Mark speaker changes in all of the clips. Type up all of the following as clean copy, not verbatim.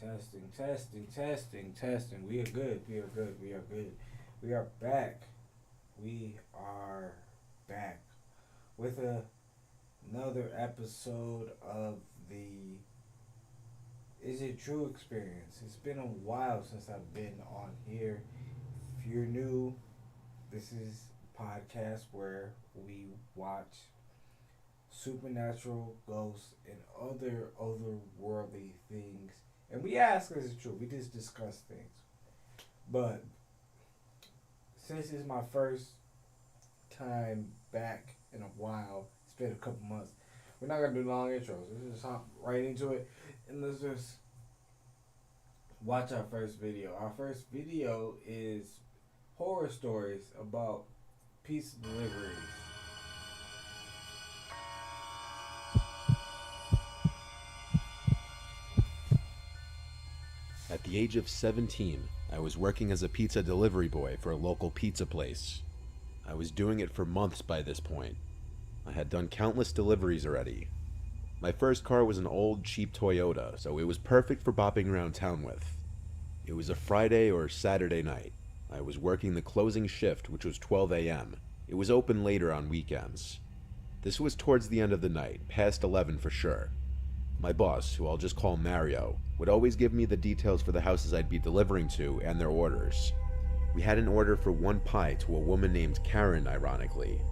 Speaker 1: Testing, testing, testing, testing. We are good. We are good. We are good. We are back. We are back with another episode of the Is It True experience. It's been a while since I've been on here. If you're new, this is a podcast where we watch supernatural ghosts and other otherworldly things, and we ask is it true. We just discuss things. But since it's my first time back in a while, it's been a couple months. We're not gonna do long intros. Let's just hop right into it, and let's just watch our first video. Our first video is horror stories about pizza deliveries.
Speaker 2: At the age of 17, I was working as a pizza delivery boy for a local pizza place. I was doing it for months by this point. I had done countless deliveries already. My first car was an old, cheap Toyota, so it was perfect for bopping around town with. It was a Friday or Saturday night. I was working the closing shift, which was 12 a.m. It was open later on weekends. This was towards the end of the night, past 11 for sure. My boss, who I'll just call Mario, would always give me the details for the houses I'd be delivering to and their orders. We had an order for one pie to a woman named Karen, ironically.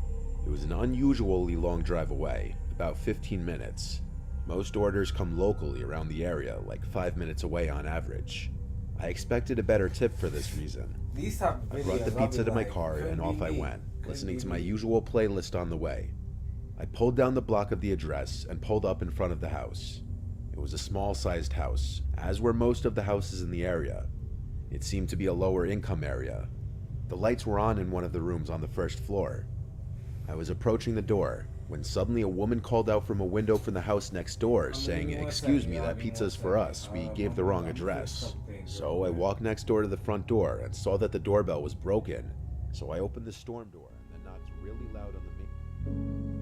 Speaker 2: It was an unusually long drive away, about 15 minutes. Most orders come locally around the area, like 5 minutes away on average. I expected a better tip for this reason.
Speaker 1: These type of
Speaker 2: I
Speaker 1: videos,
Speaker 2: brought the pizza to my
Speaker 1: like,
Speaker 2: car
Speaker 1: couldn't
Speaker 2: and
Speaker 1: be
Speaker 2: off I
Speaker 1: me.
Speaker 2: went,
Speaker 1: Couldn't
Speaker 2: listening
Speaker 1: be
Speaker 2: to my
Speaker 1: me.
Speaker 2: usual playlist on the way. I pulled down the block of the address and pulled up in front of the house. It was a small-sized house, as were most of the houses in the area. It seemed to be a lower income area. The lights were on in one of the rooms on the first floor. I was approaching the door when suddenly a woman called out from a window from the house next door saying, "Excuse me, that pizza is for us. We gave the wrong address." So I walked next door to the front door and saw that the doorbell was broken. So I opened the storm door and then knocked really loud on the main.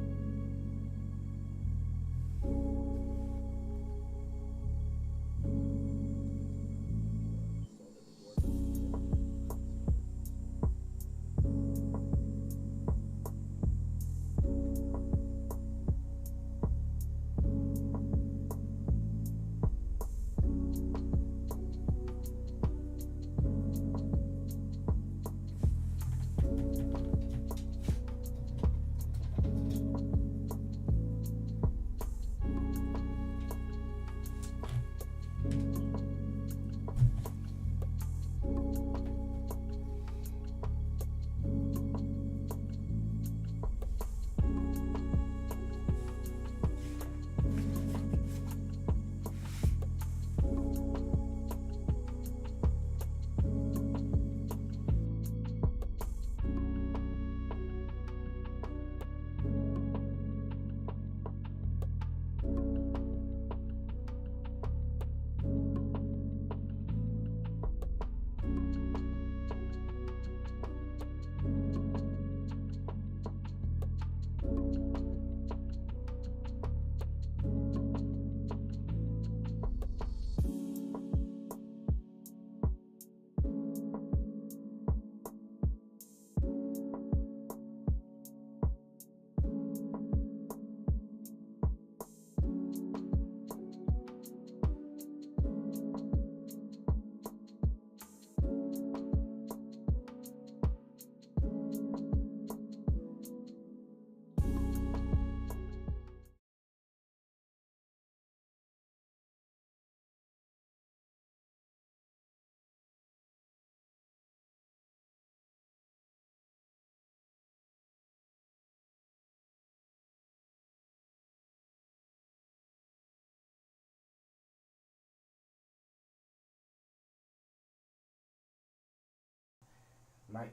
Speaker 1: Mic,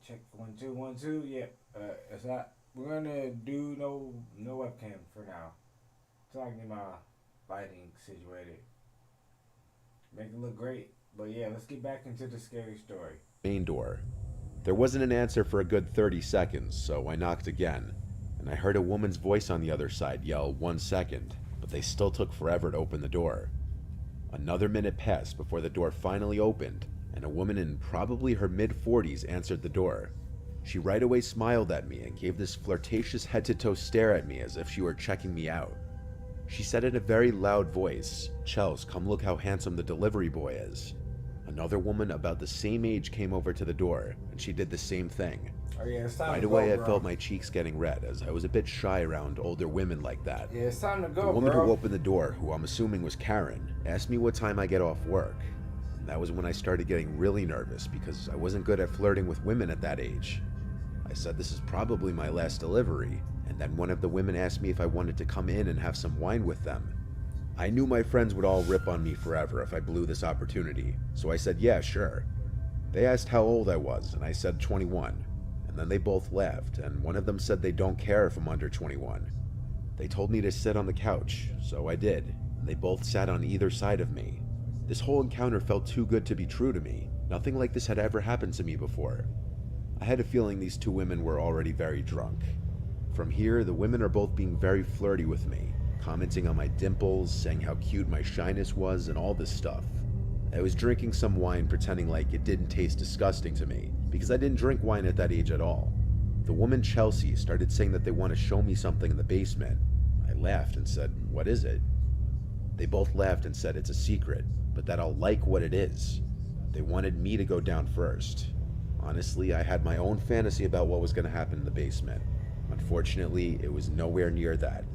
Speaker 1: check 1 2 1 2. Yep. It's not. We're gonna do no webcam for now. So I can get my lighting situated. Make it look great. But yeah, let's get back into the scary story.
Speaker 2: Main door. There wasn't an answer for a good 30 seconds, so I knocked again, and I heard a woman's voice on the other side yell 1 second, but they still took forever to open the door. Another minute passed before the door finally opened, and a woman in probably her mid-40s answered the door. She right away smiled at me and gave this flirtatious head-to-toe stare at me as if she were checking me out. She said in a very loud voice, "Chels, come look how handsome the delivery boy is." Another woman about the same age came over to the door, and she did the same thing.
Speaker 1: Oh yeah, it's time
Speaker 2: Right
Speaker 1: to
Speaker 2: away,
Speaker 1: go,
Speaker 2: I
Speaker 1: bro.
Speaker 2: felt my cheeks getting red, as I was a bit shy around older women like that.
Speaker 1: Yeah, it's time to go,
Speaker 2: The woman
Speaker 1: bro.
Speaker 2: who opened the door, who I'm assuming was Karen, asked me what time I get off work. And that was when I started getting really nervous because I wasn't good at flirting with women at that age. I said this is probably my last delivery, and then one of the women asked me if I wanted to come in and have some wine with them. I knew my friends would all rip on me forever if I blew this opportunity, so I said yeah, sure. They asked how old I was, and I said 21, and then they both laughed, and one of them said they don't care if I'm under 21. They told me to sit on the couch, so I did, and they both sat on either side of me. This whole encounter felt too good to be true to me. Nothing like this had ever happened to me before. I had a feeling these two women were already very drunk. From here, the women are both being very flirty with me, commenting on my dimples, saying how cute my shyness was, and all this stuff. I was drinking some wine pretending like it didn't taste disgusting to me, because I didn't drink wine at that age at all. The woman Chelsea started saying that they want to show me something in the basement. I laughed and said, "What is it?" They both laughed and said it's a secret, but that I'll like what it is. They wanted me to go down first. Honestly, I had my own fantasy about what was going to happen in the basement. Unfortunately, it was nowhere near that.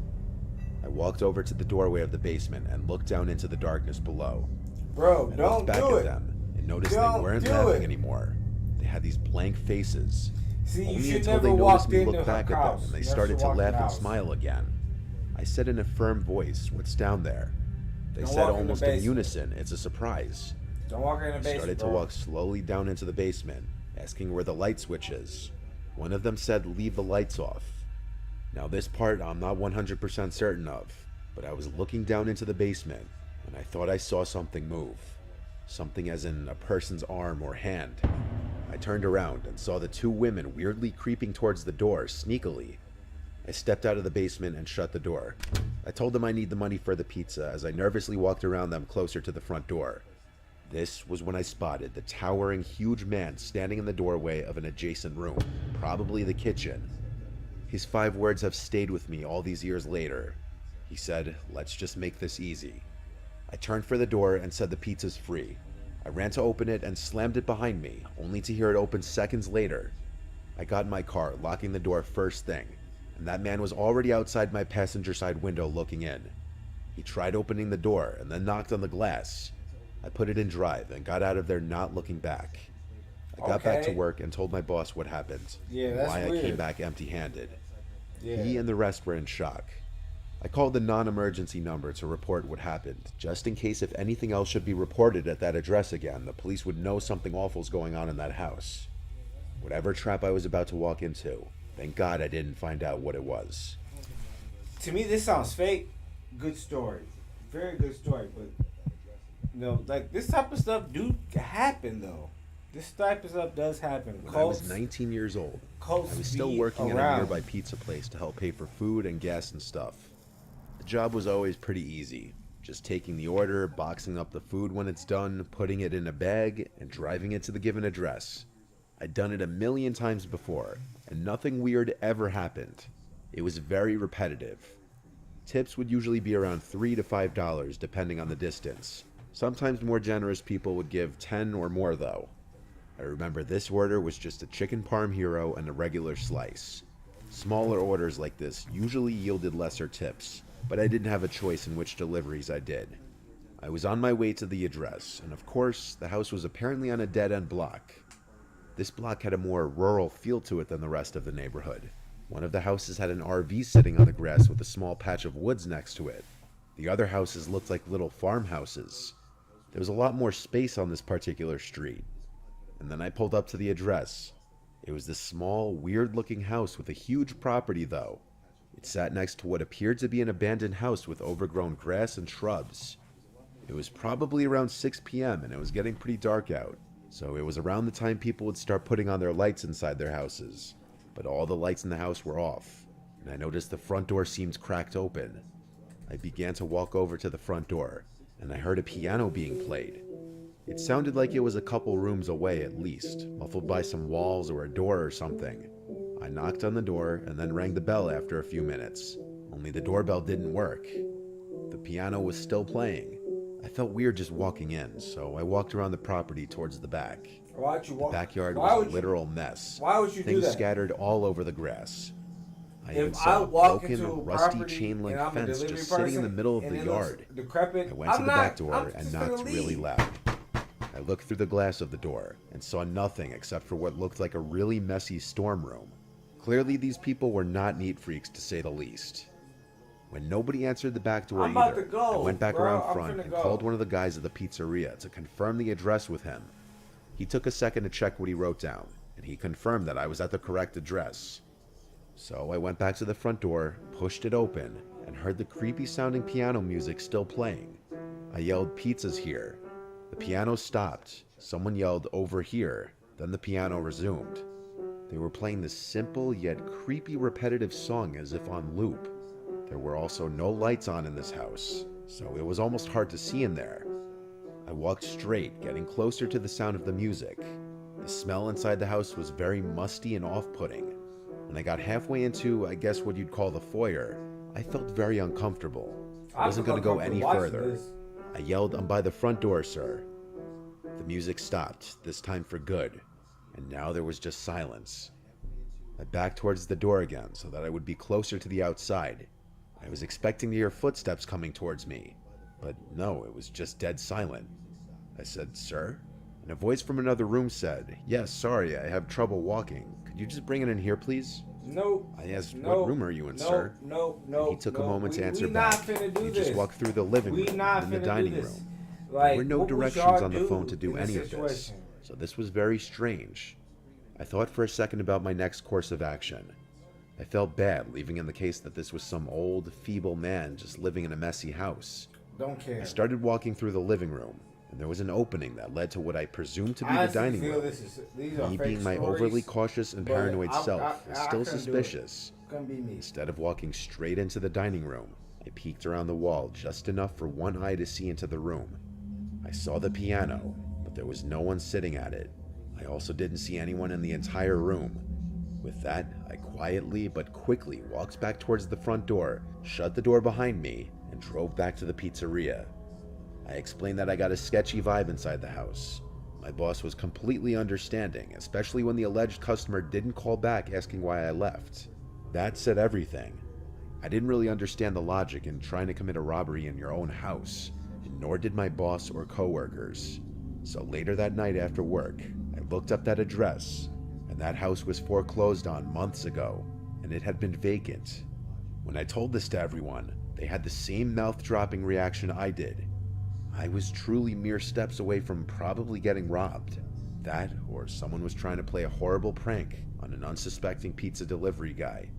Speaker 2: I walked over to the doorway of the basement and looked down into the darkness below.
Speaker 1: Bro,
Speaker 2: I
Speaker 1: don't
Speaker 2: looked back
Speaker 1: do
Speaker 2: at
Speaker 1: it.
Speaker 2: them and noticed
Speaker 1: Don't
Speaker 2: they weren't
Speaker 1: do
Speaker 2: laughing
Speaker 1: it.
Speaker 2: anymore. They had these blank faces.
Speaker 1: See, you
Speaker 2: Only
Speaker 1: should
Speaker 2: until
Speaker 1: never
Speaker 2: they
Speaker 1: walk
Speaker 2: noticed me
Speaker 1: into
Speaker 2: look
Speaker 1: her
Speaker 2: back at
Speaker 1: house.
Speaker 2: them and they
Speaker 1: You
Speaker 2: started
Speaker 1: never
Speaker 2: to
Speaker 1: walk in
Speaker 2: laugh
Speaker 1: the
Speaker 2: and
Speaker 1: house.
Speaker 2: smile again. I said in a firm voice, "What's down there?" They
Speaker 1: Don't
Speaker 2: said
Speaker 1: walk in the
Speaker 2: almost in
Speaker 1: basement.
Speaker 2: unison, "It's a surprise."
Speaker 1: Don't walk in the
Speaker 2: I
Speaker 1: basement,
Speaker 2: started to
Speaker 1: bro.
Speaker 2: walk slowly down into the basement, asking where the light switch is. One of them said, "Leave the lights off." Now this part I'm not 100% certain of, but I was looking down into the basement and I thought I saw something move. Something as in a person's arm or hand. I turned around and saw the two women weirdly creeping towards the door sneakily. I stepped out of the basement and shut the door. I told them I need the money for the pizza as I nervously walked around them closer to the front door. This was when I spotted the towering, huge man standing in the doorway of an adjacent room, probably the kitchen. His 5 words have stayed with me all these years later. He said, "Let's just make this easy." I turned for the door and said the pizza's free. I ran to open it and slammed it behind me, only to hear it open seconds later. I got in my car, locking the door first thing, and that man was already outside my passenger side window looking in. He tried opening the door and then knocked on the glass. I put it in drive and got out of there not looking back. I got back to
Speaker 1: Okay.
Speaker 2: work and told my boss what happened,
Speaker 1: Yeah,
Speaker 2: and
Speaker 1: that's
Speaker 2: why I
Speaker 1: weird.
Speaker 2: came back empty-handed.
Speaker 1: Yeah.
Speaker 2: He and the rest were in shock. I called the non-emergency number to report what happened, just in case if anything else should be reported at that address again, the police would know something awful's going on in that house. Whatever trap I was about to walk into, thank God I didn't find out what it was.
Speaker 1: To me, this sounds fake. Good story. Very good story, but like this type of stuff do happen though. This type of stuff does happen.
Speaker 2: When I was 19 years old,
Speaker 1: cults
Speaker 2: I was still
Speaker 1: be
Speaker 2: working at a
Speaker 1: around.
Speaker 2: nearby pizza place to help pay for food and gas and stuff. The job was always pretty easy. Just taking the order, boxing up the food when it's done, putting it in a bag, and driving it to the given address. I'd done it a million times before, and nothing weird ever happened. It was very repetitive. Tips would usually be around $3 to $5 depending on the distance. Sometimes more generous people would give 10 or more though. I remember this order was just a chicken parm hero and a regular slice. Smaller orders like this usually yielded lesser tips, but I didn't have a choice in which deliveries I did. I was on my way to the address, and of course, the house was apparently on a dead-end block. This block had a more rural feel to it than the rest of the neighborhood. One of the houses had an RV sitting on the grass with a small patch of woods next to it. The other houses looked like little farmhouses. There was a lot more space on this particular street. And then I pulled up to the address. It was this small, weird-looking house with a huge property, though. It sat next to what appeared to be an abandoned house with overgrown grass and shrubs. It was probably around 6 p.m. and it was getting pretty dark out, so it was around the time people would start putting on their lights inside their houses. But all the lights in the house were off, and I noticed the front door seemed cracked open. I began to walk over to the front door, and I heard a piano being played. It sounded like it was a couple rooms away at least, muffled by some walls or a door or something. I knocked on the door and then rang the bell after a few minutes, only the doorbell didn't work. The piano was still playing. I felt weird just walking in, so I walked around the property towards the back.
Speaker 1: Why'd you walk?
Speaker 2: The backyard was a literal mess.
Speaker 1: Why would you do that?
Speaker 2: Things scattered all over the grass. I even
Speaker 1: If I
Speaker 2: saw a
Speaker 1: walk
Speaker 2: broken,
Speaker 1: into a
Speaker 2: rusty
Speaker 1: property
Speaker 2: chain link
Speaker 1: and I'm a
Speaker 2: fence
Speaker 1: delivery
Speaker 2: just sitting in the
Speaker 1: person
Speaker 2: middle of
Speaker 1: and
Speaker 2: the
Speaker 1: it looks
Speaker 2: yard.
Speaker 1: decrepit,
Speaker 2: I went to the back door
Speaker 1: I'm
Speaker 2: and
Speaker 1: just
Speaker 2: knocked
Speaker 1: gonna
Speaker 2: really
Speaker 1: leave.
Speaker 2: loud. I looked through the glass of the door and saw nothing except for what looked like a really messy storm room. Clearly these people were not neat freaks, to say the least. When nobody answered the back door
Speaker 1: I'm about
Speaker 2: either,
Speaker 1: to go,
Speaker 2: I went back
Speaker 1: bro.
Speaker 2: around
Speaker 1: I'm
Speaker 2: front
Speaker 1: finna
Speaker 2: and
Speaker 1: go.
Speaker 2: called one of the guys at the pizzeria to confirm the address with him. He took a second to check what he wrote down, and he confirmed that I was at the correct address. So I went back to the front door, pushed it open, and heard the creepy sounding piano music still playing. I yelled, "Pizza's here." The piano stopped. Someone yelled, "Over here." Then the piano resumed. They were playing this simple yet creepy repetitive song as if on loop. There were also no lights on in this house, so it was almost hard to see in there. I walked straight, getting closer to the sound of the music. The smell inside the house was very musty and off-putting. When I got halfway into, I guess what you'd call the foyer, I felt very uncomfortable. I wasn't going to go any further. I yelled, "I'm by the front door, sir." The music stopped, this time for good, and now there was just silence. I backed towards the door again so that I would be closer to the outside. I was expecting to hear footsteps coming towards me, but no, it was just dead silent. I said, "Sir?" And a voice from another room said, "Yes, sorry, I have trouble walking. Could you just bring it in here, please?"
Speaker 1: No.
Speaker 2: I asked,
Speaker 1: No,
Speaker 2: "What room are you in,
Speaker 1: no,
Speaker 2: sir?"
Speaker 1: No.
Speaker 2: And he took a moment to answer
Speaker 1: we
Speaker 2: back.
Speaker 1: Not finna do
Speaker 2: He
Speaker 1: this.
Speaker 2: just walked through the living
Speaker 1: We
Speaker 2: room
Speaker 1: not
Speaker 2: and the
Speaker 1: finna
Speaker 2: dining
Speaker 1: do this.
Speaker 2: room.
Speaker 1: Like,
Speaker 2: There were no
Speaker 1: what would
Speaker 2: directions
Speaker 1: y'all
Speaker 2: on the phone to do
Speaker 1: in this
Speaker 2: any of this,
Speaker 1: situation?
Speaker 2: so this was very strange. I thought for a second about my next course of action. I felt bad leaving in the case that this was some old, feeble man just living in a messy house.
Speaker 1: Don't care.
Speaker 2: I started walking through the living room, and there was an opening that led to what I presumed to be
Speaker 1: I
Speaker 2: the dining
Speaker 1: feel
Speaker 2: room.
Speaker 1: these are
Speaker 2: Me
Speaker 1: fake
Speaker 2: being my
Speaker 1: stories,
Speaker 2: overly cautious and
Speaker 1: but
Speaker 2: paranoid
Speaker 1: I
Speaker 2: self was still
Speaker 1: couldn't do it.
Speaker 2: suspicious.
Speaker 1: Couldn't be me.
Speaker 2: Instead of walking straight into the dining room, I peeked around the wall just enough for one eye to see into the room. I saw the piano, but there was no one sitting at it. I also didn't see anyone in the entire room. With that, I quietly but quickly walked back towards the front door, shut the door behind me, and drove back to the pizzeria. I explained that I got a sketchy vibe inside the house. My boss was completely understanding, especially when the alleged customer didn't call back asking why I left. That said everything. I didn't really understand the logic in trying to commit a robbery in your own house, and nor did my boss or coworkers. So later that night after work, I looked up that address, and that house was foreclosed on months ago, and it had been vacant. When I told this to everyone, they had the same mouth-dropping reaction I did. I was truly mere steps away from probably getting robbed. That, or someone was trying to play a horrible prank on an unsuspecting pizza delivery guy.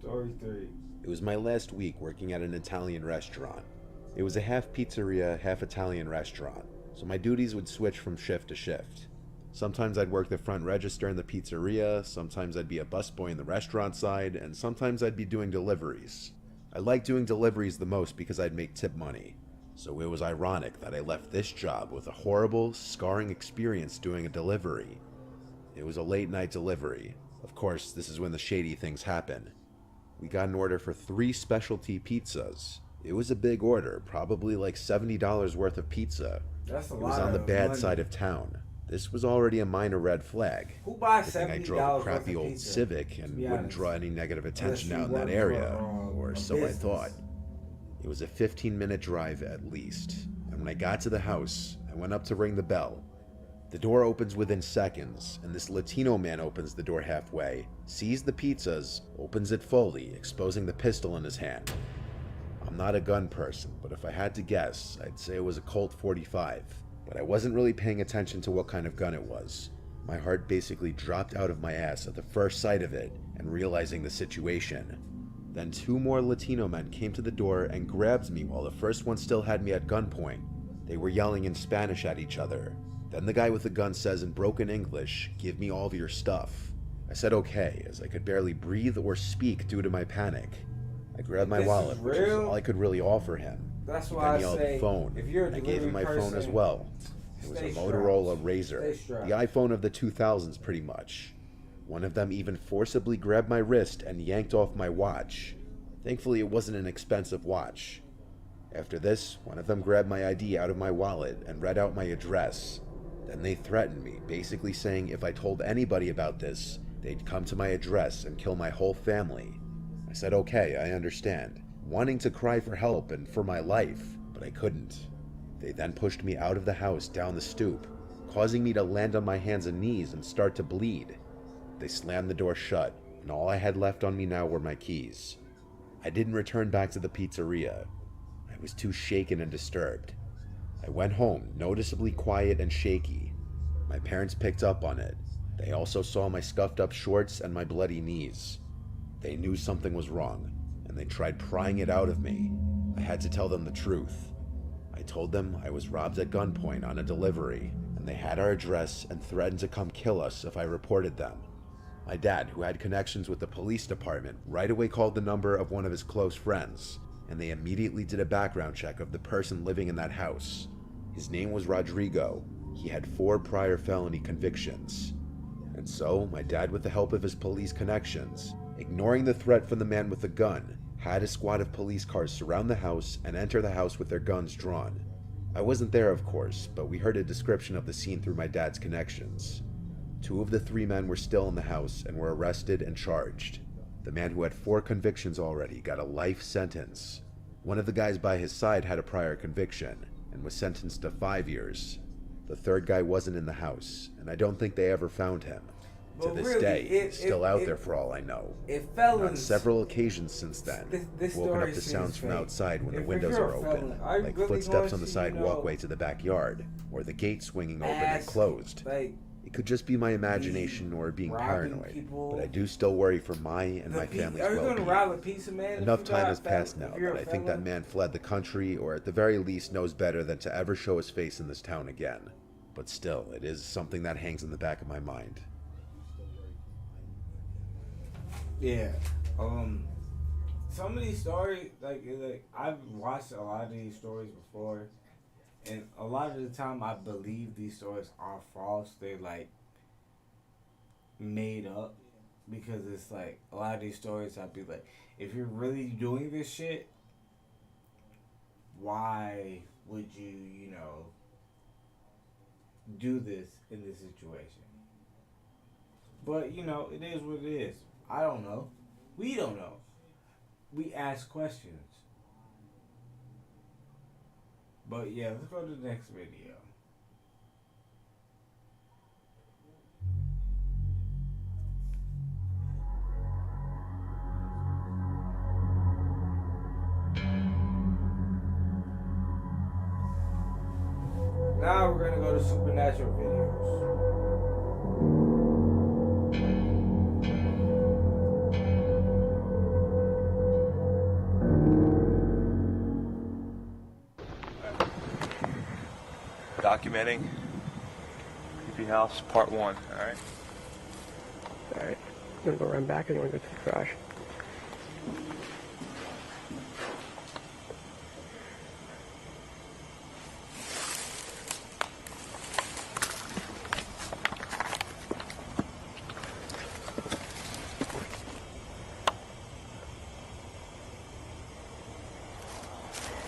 Speaker 1: Story 3.
Speaker 2: It was my last week working at an Italian restaurant. It was a half pizzeria, half Italian restaurant, so my duties would switch from shift to shift. Sometimes I'd work the front register in the pizzeria, sometimes I'd be a busboy in the restaurant side, and sometimes I'd be doing deliveries. I liked doing deliveries the most because I'd make tip money, so it was ironic that I left this job with a horrible, scarring experience doing a delivery. It was a late night delivery. Of course, this is when the shady things happen. We got an order for 3 specialty pizzas. It was a big order, probably like $70 worth of pizza.
Speaker 1: That's a
Speaker 2: It
Speaker 1: lot.
Speaker 2: was on the
Speaker 1: of
Speaker 2: bad
Speaker 1: money.
Speaker 2: side of town. This was already a minor red flag.
Speaker 1: Who buys
Speaker 2: I think I
Speaker 1: $70
Speaker 2: drove a
Speaker 1: worth
Speaker 2: crappy
Speaker 1: of
Speaker 2: old
Speaker 1: pizza,
Speaker 2: Civic and
Speaker 1: to be
Speaker 2: wouldn't
Speaker 1: honest?
Speaker 2: draw any negative attention
Speaker 1: Unless
Speaker 2: out
Speaker 1: you
Speaker 2: in that
Speaker 1: work
Speaker 2: area,
Speaker 1: for,
Speaker 2: or
Speaker 1: a
Speaker 2: so I
Speaker 1: business.
Speaker 2: thought. It was a 15-minute drive at least, and when I got to the house, I went up to ring the bell. The door opens within seconds, and this Latino man opens the door halfway, sees the pizzas, opens it fully, exposing the pistol in his hand. I'm not a gun person, but if I had to guess, I'd say it was a Colt 45. But I wasn't really paying attention to what kind of gun it was. My heart basically dropped out of my ass at the first sight of it and realizing the situation. Then 2 more Latino men came to the door and grabbed me while the first one still had me at gunpoint. They were yelling in Spanish at each other. Then the guy with the gun says in broken English, "Give me all of your stuff." I said okay, as I could barely breathe or speak due to my panic. I grabbed my
Speaker 1: This is
Speaker 2: wallet, which was
Speaker 1: real?
Speaker 2: all I could really offer him.
Speaker 1: That's
Speaker 2: He
Speaker 1: why
Speaker 2: then
Speaker 1: I
Speaker 2: yelled
Speaker 1: say,
Speaker 2: phone,
Speaker 1: if you're a
Speaker 2: and I gave him my
Speaker 1: delivery
Speaker 2: phone as
Speaker 1: person,
Speaker 2: well. It was a
Speaker 1: stay
Speaker 2: Motorola
Speaker 1: strapped.
Speaker 2: Razr,
Speaker 1: Stay strapped.
Speaker 2: the iPhone of the 2000s pretty much. One of them even forcibly grabbed my wrist and yanked off my watch. Thankfully, it wasn't an expensive watch. After this, one of them grabbed my ID out of my wallet and read out my address. Then they threatened me, basically saying if I told anybody about this, they'd come to my address and kill my whole family. I said okay, I understand, wanting to cry for help and for my life, but I couldn't. They then pushed me out of the house down the stoop, causing me to land on my hands and knees and start to bleed. They slammed the door shut, and all I had left on me now were my keys. I didn't return back to the pizzeria. I was too shaken and disturbed. I went home, noticeably quiet and shaky. My parents picked up on it. They also saw my scuffed up shorts and my bloody knees. They knew something was wrong, and they tried prying it out of me. I had to tell them the truth. I told them I was robbed at gunpoint on a delivery, and they had our address and threatened to come kill us if I reported them. My dad, who had connections with the police department, right away called the number of one of his close friends, and they immediately did a background check of the person living in that house. His name was Rodrigo. He had 4 prior felony convictions. And so, my dad, with the help of his police connections, ignoring the threat from the man with the gun, had a squad of police cars surround the house and enter the house with their guns drawn. I wasn't there, of course, but we heard a description of the scene through my dad's connections. 2 of the 3 men were still in the house and were arrested and charged. The man who had 4 convictions already got a life sentence. One of the guys by his side had a prior conviction and was sentenced to 5 years. The 3rd guy wasn't in the house, and I don't think they ever found him. To
Speaker 1: But
Speaker 2: this
Speaker 1: really,
Speaker 2: day, he's still out there for all I know.
Speaker 1: If
Speaker 2: And
Speaker 1: felons,
Speaker 2: on several occasions since then,
Speaker 1: this
Speaker 2: woken
Speaker 1: story
Speaker 2: up to
Speaker 1: seems
Speaker 2: sounds from
Speaker 1: fake.
Speaker 2: outside when the
Speaker 1: If
Speaker 2: windows
Speaker 1: you're
Speaker 2: are
Speaker 1: a
Speaker 2: open,
Speaker 1: felon, are you
Speaker 2: like
Speaker 1: really
Speaker 2: footsteps
Speaker 1: going
Speaker 2: on the
Speaker 1: to,
Speaker 2: side
Speaker 1: you know,
Speaker 2: walkway to the backyard, or the gate swinging open and
Speaker 1: ask,
Speaker 2: closed.
Speaker 1: like,
Speaker 2: It could just be my imagination or being
Speaker 1: robbing
Speaker 2: paranoid,
Speaker 1: people.
Speaker 2: but I do still worry for my and my family's
Speaker 1: Are you
Speaker 2: well-being.
Speaker 1: gonna rob a pizza man? if
Speaker 2: Enough
Speaker 1: you
Speaker 2: time
Speaker 1: got
Speaker 2: has
Speaker 1: a
Speaker 2: passed
Speaker 1: felon?
Speaker 2: now
Speaker 1: If you're
Speaker 2: that
Speaker 1: a
Speaker 2: I think that
Speaker 1: felon?
Speaker 2: man fled the country, or at the very least knows better than to ever show his face in this town again. But still, it is something that hangs in the back of my mind.
Speaker 1: Yeah. Some of these stories, like I've watched a lot of these stories before, and a lot of the time I believe these stories are false. They're like made up, because it's like a lot of these stories I'd be like, if you're really doing this shit, why would you, do this in this situation? But it is what it is. I don't know. We don't know. We ask questions. But yeah, let's go to the next video. Now we're gonna go to supernatural videos.
Speaker 3: Documenting Creepy House Part 1, alright?
Speaker 4: Alright, I'm gonna go run back and I'm gonna go to the garage.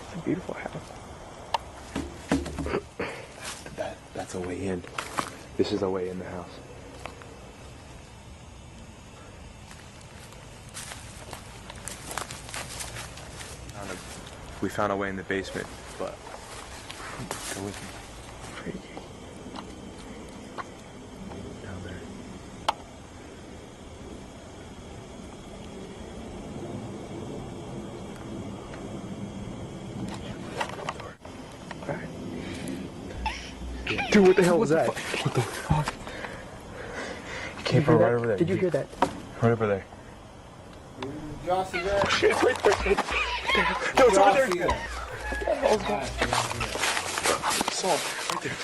Speaker 4: It's a beautiful house.
Speaker 3: That's a way in. This is a way in the house. We found a way in the basement, but go with me.
Speaker 4: Freaky.
Speaker 3: Down there.
Speaker 4: Alright. Dude, what the hell was that?
Speaker 3: What the fuck? It came from right over there.
Speaker 4: Did you hear that?
Speaker 3: Right over there.
Speaker 1: Y'all see that?
Speaker 4: Shit, it's right there. Yo, it's
Speaker 1: Y'all
Speaker 4: right
Speaker 1: see
Speaker 4: there.
Speaker 1: that?
Speaker 4: Oh, God.
Speaker 1: Alright, y'all see that.
Speaker 3: Saw him. Right there.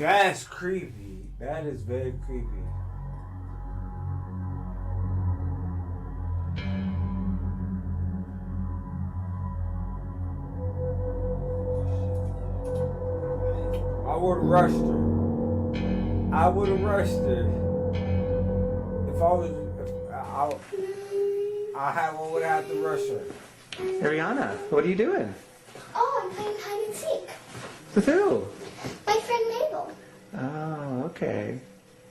Speaker 1: That's creepy. That is very creepy. I would have rushed her. I would have rushed her. If I was, would have to rush her.
Speaker 5: Ariana, what are you doing?
Speaker 6: Oh, I'm playing hide and seek.
Speaker 5: With who?
Speaker 6: My friend Mabel.
Speaker 5: Oh, okay.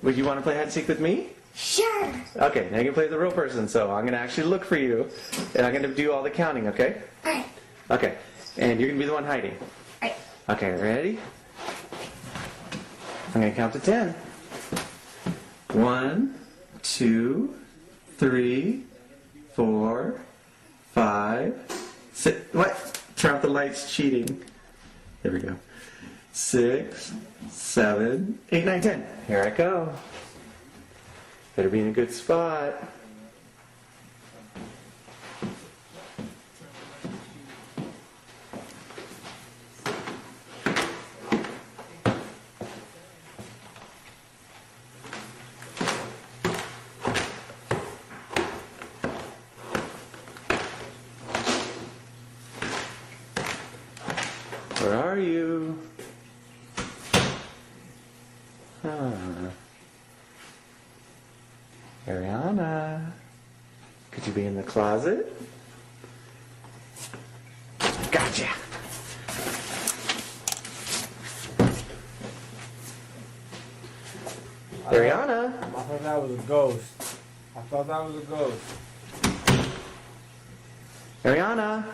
Speaker 5: Would you want to play hide and seek with me?
Speaker 6: Sure.
Speaker 5: Okay, now you can play the real person, so I'm going to actually look for you, and I'm going to do all the counting, okay?
Speaker 6: Alright.
Speaker 5: Okay, and you're going to be the one hiding.
Speaker 6: Alright.
Speaker 5: Okay, ready? I'm going to count to 10. 1, 2, 3, 4, 5, 6. What? Turn off the lights, cheating. There we go. 6, 7, 8, 9, 10. Here I go. Better be in a good spot. Where are you? Huh. Ariana, could you be in the closet? Gotcha. Ariana,
Speaker 1: I thought that was a ghost. I thought that was a ghost.
Speaker 5: Ariana.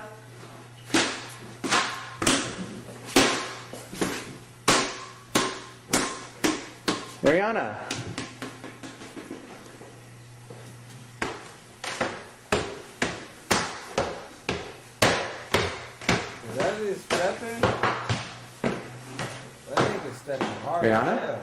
Speaker 5: Ariana.
Speaker 1: Is that his stepping? That nigga stepping hard.
Speaker 5: Rihanna?
Speaker 1: Yeah.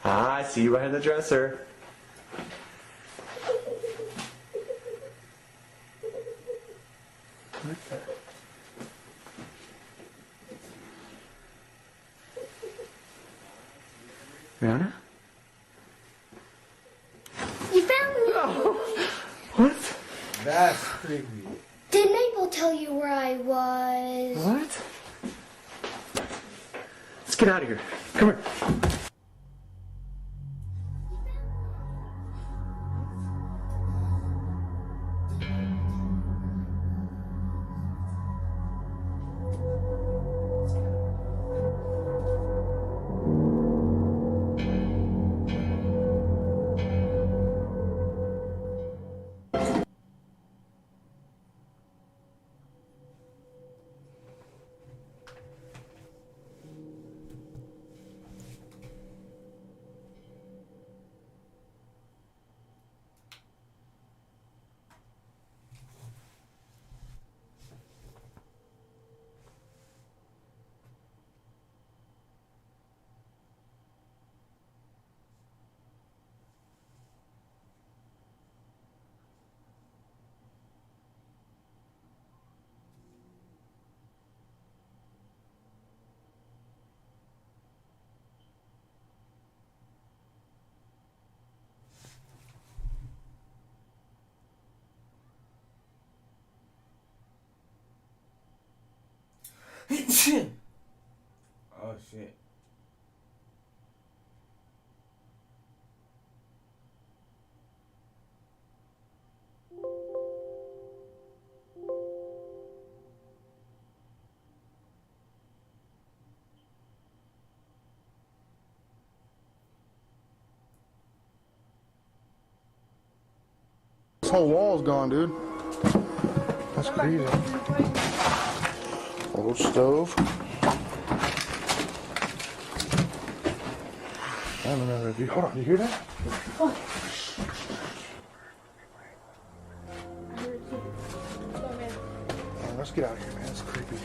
Speaker 5: Ah, I see you behind the dresser. Rihanna?
Speaker 6: You found me.
Speaker 5: Oh, what?
Speaker 1: That's creepy.
Speaker 6: Did Mabel tell you where I was?
Speaker 5: What? Let's get out of here. Come here.
Speaker 1: Oh shit.
Speaker 7: This whole wall's gone, dude. That's crazy. Old stove. I don't remember if you. Hold on, you hear that? Let's get out of here, man. It's creepy.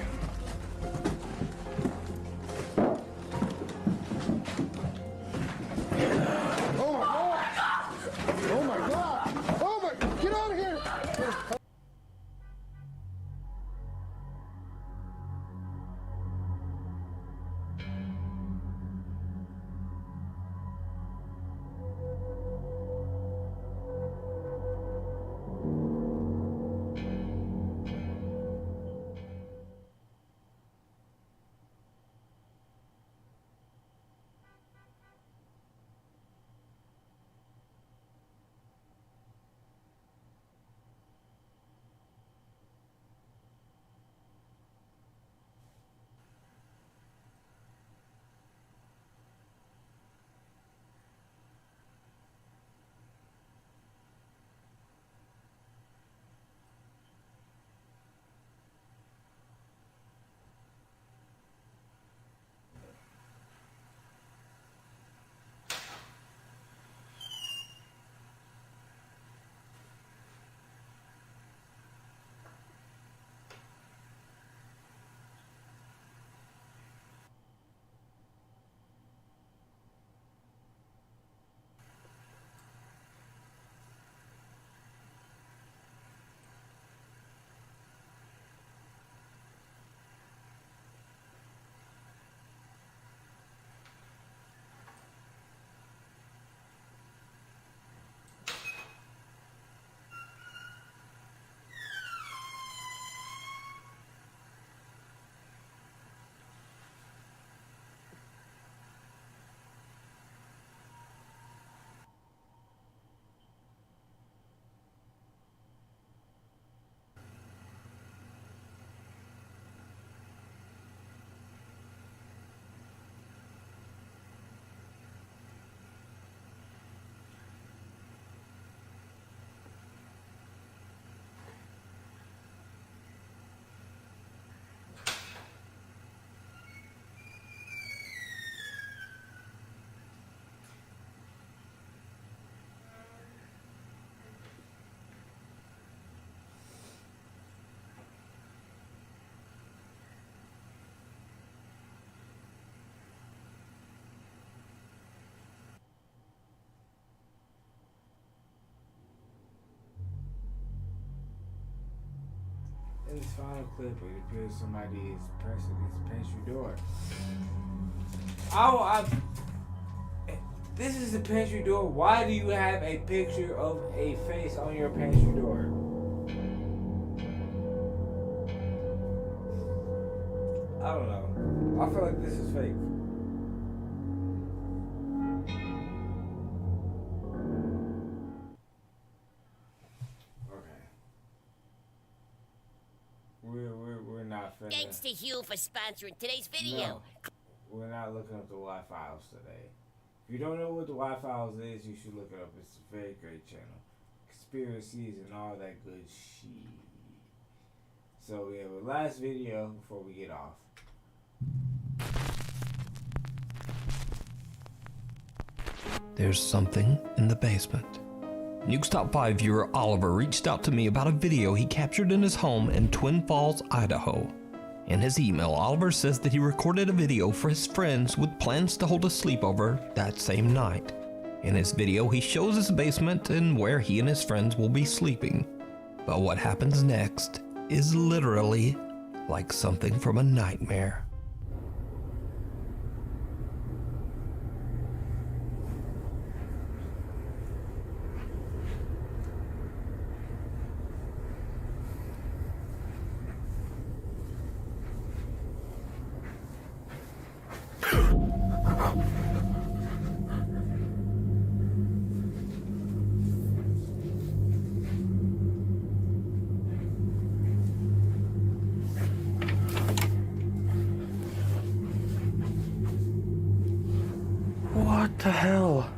Speaker 1: In this final clip, it appears somebody is pressing this pantry door. This is the pantry door. Why do you have a picture of a face on your pantry door? I don't know. I feel like this is fake. We're not finna.
Speaker 8: Thanks to Hugh for sponsoring today's video.
Speaker 1: No, we're not looking up the Y-Files today. If you don't know what the Y-Files is, you should look it up. It's a very great channel. Conspiracies and all that good shit. So we have a last video before we get off.
Speaker 9: There's something in the basement. Nuke's Top 5 viewer Oliver reached out to me about a video he captured in his home in Twin Falls, Idaho. In his email, Oliver says that he recorded a video for his friends with plans to hold a sleepover that same night. In his video, he shows his basement and where he and his friends will be sleeping. But what happens next is literally like something from a nightmare.
Speaker 7: What the hell?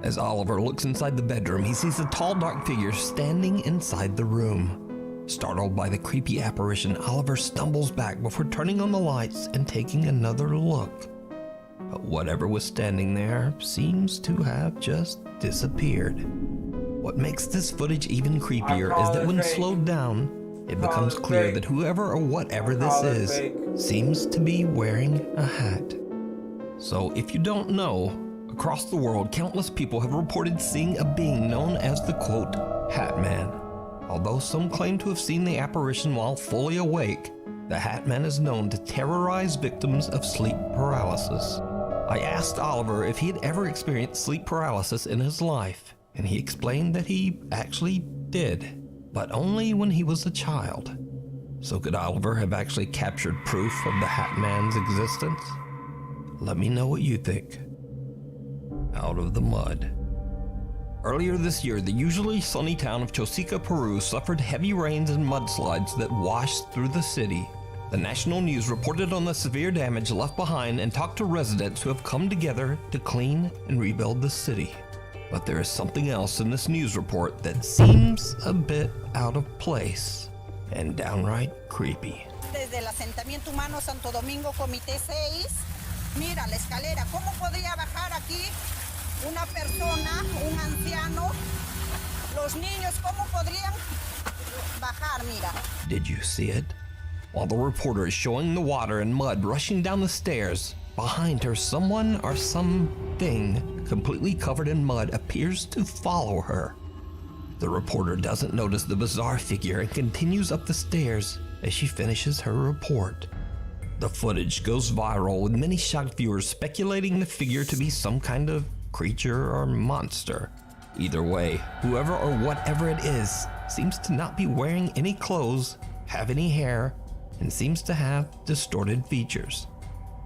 Speaker 9: As Oliver looks inside the bedroom, he sees a tall, dark figure standing inside the room. Startled by the creepy apparition, Oliver stumbles back before turning on the lights and taking another look. But whatever was standing there seems to have just disappeared. What makes this footage even creepier is that when slowed down, it becomes clear that whoever or whatever this is seems to be wearing a hat. So if you don't know, across the world, countless people have reported seeing a being known as the, quote, Hat Man. Although some claim to have seen the apparition while fully awake, the Hat Man is known to terrorize victims of sleep paralysis. I asked Oliver if he had ever experienced sleep paralysis in his life, and he explained that he actually did, but only when he was a child. So could Oliver have actually captured proof of the Hat Man's existence? Let me know what you think. Out of the mud. Earlier this year, the usually sunny town of Chosica, Peru suffered heavy rains and mudslides that washed through the city. The national news reported on the severe damage left behind and talked to residents who have come together to clean and rebuild the city. But there is something else in this news report that seems a bit out of place and downright creepy.
Speaker 10: Desde el asentamiento humano Santo Domingo, Comité 6. Mira la escalera, ¿cómo podría bajar aquí una persona, un anciano? Los niños, ¿cómo podrían bajar? Mira.
Speaker 9: Did you see it? While the reporter is showing the water and mud rushing down the stairs, behind her someone or something completely covered in mud appears to follow her. The reporter doesn't notice the bizarre figure and continues up the stairs as she finishes her report. The footage goes viral, with many shocked viewers speculating the figure to be some kind of creature or monster. Either way, whoever or whatever it is seems to not be wearing any clothes, have any hair, and seems to have distorted features.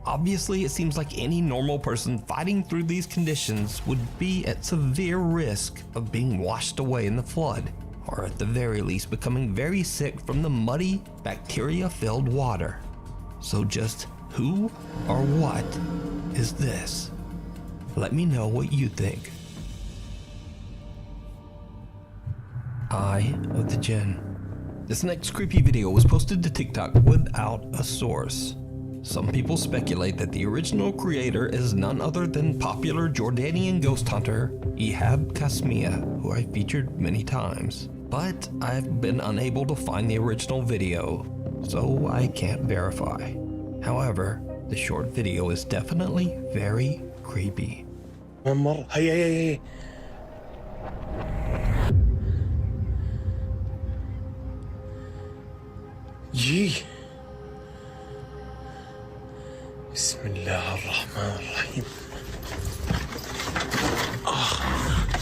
Speaker 9: Obviously, it seems like any normal person fighting through these conditions would be at severe risk of being washed away in the flood, or at the very least becoming very sick from the muddy, bacteria-filled water. So just who or what is this? Let me know what you think. Eye of the Jinn. This next creepy video was posted to TikTok without a source. Some people speculate that the original creator is none other than popular Jordanian ghost hunter Ehab Kasmia, who I featured many times. But I've been unable to find the original video, so I can't verify. However, the short video is definitely very creepy.
Speaker 7: Hey. جي بسم الله الرحمن الرحيم.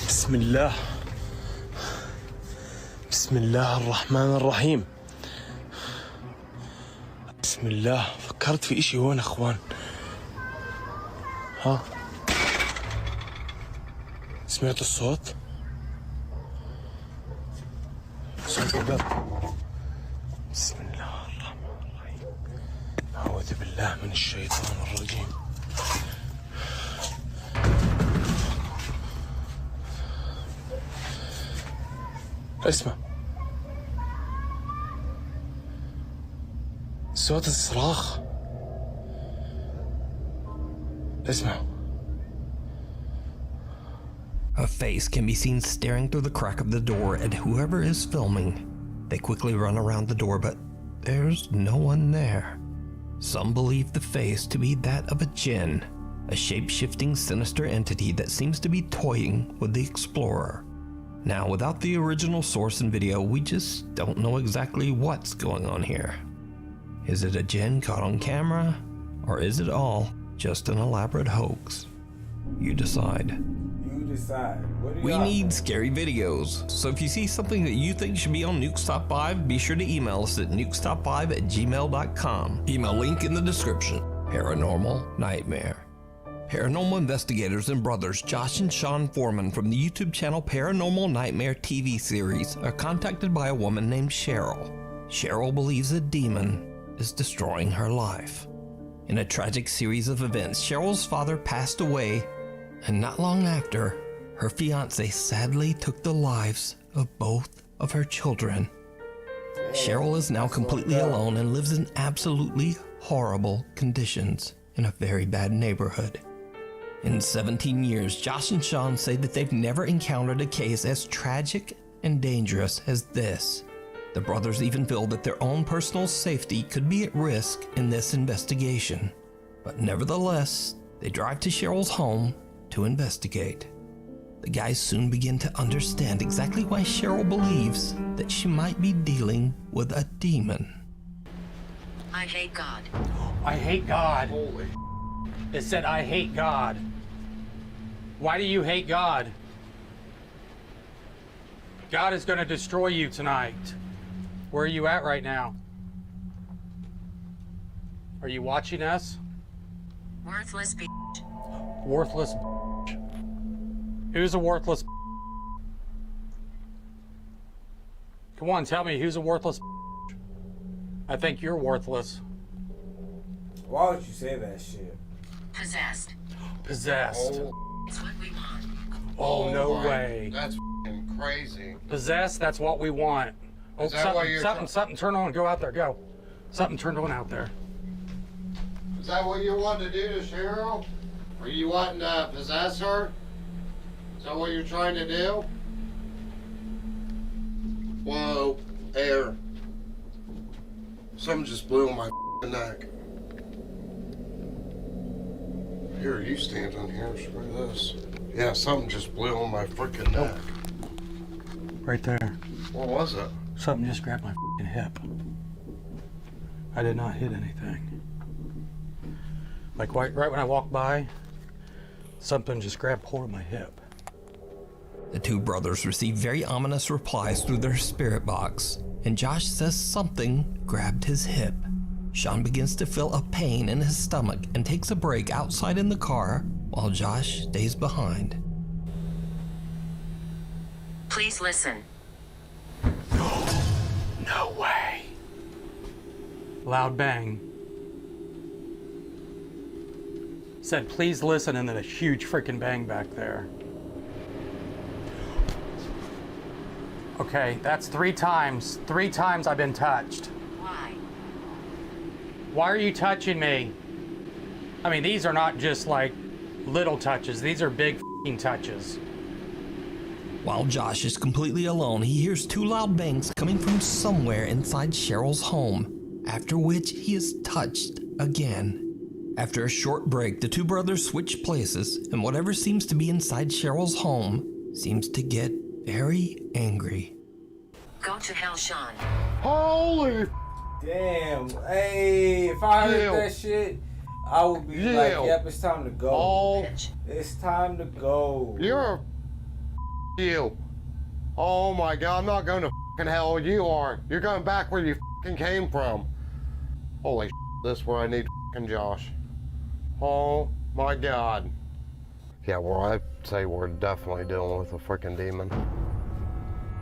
Speaker 7: بسم الله. بسم الله الرحمن الرحيم. بسم الله. فكرت في اشي هون اخوان. ها سمعت الصوت؟ صوت الباب. بسم الله الرحمن الرحيم. أعوذ بالله من الشيطان الرجيم. اسمع صوت الصراخ. اسمع.
Speaker 9: A face can be seen staring through the crack of the door at whoever is filming. They quickly run around the door, but there's no one there. Some believe the face to be that of a jinn, a shape-shifting sinister entity that seems to be toying with the explorer. Now, without the original source and video, we just don't know exactly what's going on here. Is it a jinn caught on camera, or is it all just an elaborate hoax? You decide.
Speaker 1: You decide. What do
Speaker 9: We
Speaker 1: y'all
Speaker 9: need
Speaker 1: think?
Speaker 9: scary videos, so if you see something that you think should be on Nukes Top 5, be sure to email us at nukestop5@gmail.com. Email link in the description. Paranormal Nightmare. Paranormal investigators and brothers Josh and Sean Foreman from the YouTube channel Paranormal Nightmare TV series are contacted by a woman named Cheryl. Cheryl believes a demon is destroying her life. In a tragic series of events, Cheryl's father passed away, and not long after, her fiance sadly took the lives of both of her children. Cheryl is now completely alone and lives in absolutely horrible conditions in a very bad neighborhood. In 17 years, Josh and Sean say that they've never encountered a case as tragic and dangerous as this. The brothers even feel that their own personal safety could be at risk in this investigation. But nevertheless, they drive to Cheryl's home to investigate. The guys soon begin to understand exactly why Cheryl believes that she might be dealing with a demon.
Speaker 8: I hate God.
Speaker 11: I hate God.
Speaker 3: Holy.
Speaker 11: It said I hate God. Why do you hate God? God is going to destroy you tonight. Where are you at right now? Are you watching us?
Speaker 8: Worthless b****.
Speaker 11: Worthless b****. Who's a worthless b****? Come on, tell me who's a worthless b****? I think you're worthless.
Speaker 1: Why would you say that shit?
Speaker 8: Possessed.
Speaker 11: Possessed.
Speaker 8: It's what we want.
Speaker 11: Oh, no
Speaker 3: my-
Speaker 11: way.
Speaker 3: That's f***ing crazy.
Speaker 11: Possessed, that's what we want. Oh,
Speaker 3: Is that why you're
Speaker 11: something, turn on, go out there, go. Something turned on out there.
Speaker 3: Is that what you want to do to Cheryl? Are you wanting to possess her? Is that what you're trying to do? Whoa, air. Something just blew on my f***ing neck. Here, you stand on here, screw this. Yeah, something just blew on my freaking neck.
Speaker 11: Right there.
Speaker 3: What was it?
Speaker 11: Something just grabbed my f***ing hip. I did not hit anything. Like right when I walked by, something just grabbed hold of my hip.
Speaker 9: The two brothers receive very ominous replies through their spirit box, and Josh says something grabbed his hip. Sean begins to feel a pain in his stomach and takes a break outside in the car while Josh stays behind.
Speaker 8: Please listen.
Speaker 11: No way. Loud bang. Said, please listen, and then a huge freaking bang back there. Okay, that's 3 times. 3 times I've been touched.
Speaker 8: Why?
Speaker 11: Why are you touching me? I mean, these are not just like little touches. These are big f***ing touches.
Speaker 9: While Josh is completely alone, he hears 2 loud bangs coming from somewhere inside Cheryl's home, after which he is touched again. After a short break, the 2 brothers switch places, and whatever seems to be inside Cheryl's home seems to get very angry.
Speaker 8: Go to hell, Sean.
Speaker 3: Holy
Speaker 1: Damn. Hey, if I heard that shit, I would be like, yep, it's time to go.
Speaker 3: Oh,
Speaker 1: it's time to go.
Speaker 3: You're a you. Oh my God, I'm not going to fucking hell. You are. You're going back where you fucking came from. Holy shit, this is where I need fucking Josh. Oh my God. Yeah, well, I'd say we're definitely dealing with a freaking demon.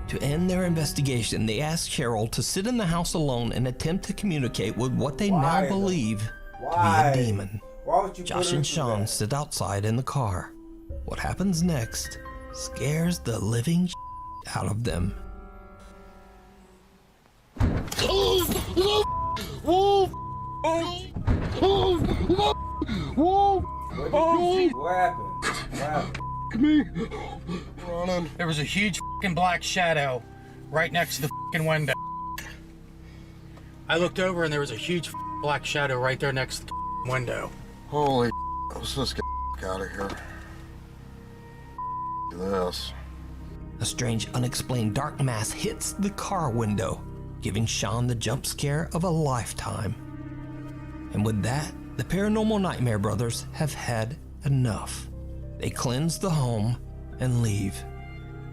Speaker 9: To end their investigation, they ask Cheryl to sit in the house alone and attempt to communicate with what they now believe to be a demon.
Speaker 1: Why would you
Speaker 9: Josh and Sean sit outside in the car. What happens next scares the living out of them.
Speaker 1: What happened?
Speaker 11: Me. Running. There was a huge fucking black shadow right next to the fucking window. I looked over and there was a huge black shadow right there next to the window.
Speaker 3: Holy, let's just get out of here. This.
Speaker 9: A strange, unexplained dark mass hits the car window, giving Sean the jump scare of a lifetime. And with that, the Paranormal Nightmare brothers have had enough. They cleanse the home and leave.